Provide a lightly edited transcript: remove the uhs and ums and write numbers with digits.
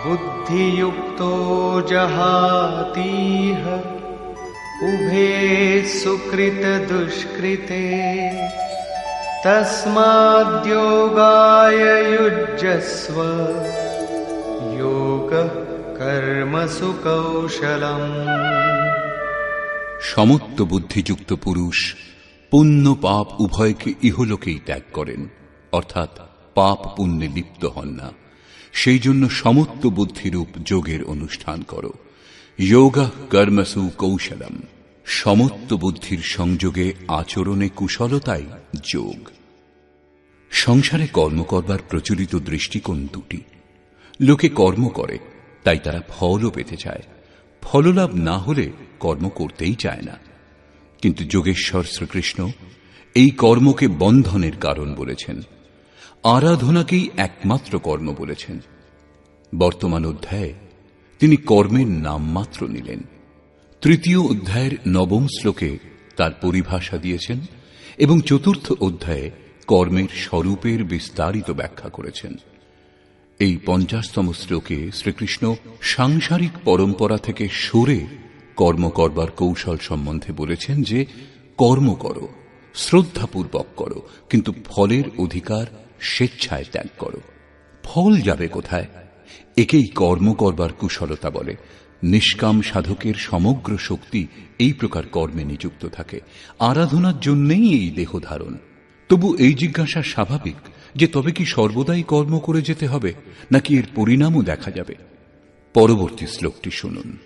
बुद्धियुक्तो जहातीह उभे सुकृत दुष्कृते तस्माद्योगाय युज्यस्व योगः कर्मसु कौशलम्। সমত্ব বুদ্ধিযুক্ত পুরুষ পুণ্য পাপ উভয়কে ইহলোকেই ত্যাগ করেন, অর্থাৎ পাপ পুণ্যে লিপ্ত হন না। সেই জন্য সমত্ব বুদ্ধিরূপ যোগের অনুষ্ঠান করো। যোগঃ কর্মসু কৌশলম। সমত্ব বুদ্ধির সংযোগে আচরণে কুশলতাই যোগ। সংসারে কর্ম করবার প্রচলিত দৃষ্টিকোণ দুটি। লোকে কর্ম করে, তাই তারা ফলও পেতে চায়। ফললাভ না হলে কর্ম করতেই চায় না। কিন্তু যোগেশ্বর শ্রীকৃষ্ণ এই কর্মকে বন্ধনের কারণ বলেছেন, আরাধনাকেই একমাত্র কর্ম বলেছেন। বর্তমান অধ্যায়ে তিনি কর্মের নাম মাত্র নিলেন। তৃতীয় অধ্যায়ের 9 শ্লোকে তার পরিভাষা দিয়েছেন এবং চতুর্থ অধ্যায়ে কর্মের স্বরূপের বিস্তারিত ব্যাখ্যা করেছেন। এই 50তম শ্লোকে শ্রীকৃষ্ণ সাংসারিক পরম্পরা থেকে সরে কর্ম করবার কৌশল সম্বন্ধে বলেছেন যে কর্ম করো, শ্রদ্ধাপূর্বক করো, কিন্তু ফলের অধিকার স্বেচ্ছায় ত্যাগ করো। ফল যাবে কোথায়? একেই কর্ম করবার কুশলতা বলে। নিষ্কাম সাধকের সমগ্র শক্তি এই প্রকার কর্মে নিযুক্ত থাকে। আরাধনার জন্যই এই দেহ ধারণ। তবু এই জিজ্ঞাসা স্বাভাবিক যে তবে কি সর্বদাই কর্ম করে যেতে হবে, নাকি এর পরিণামও দেখা যাবে? পরবর্তী শ্লোকটি শুনুন।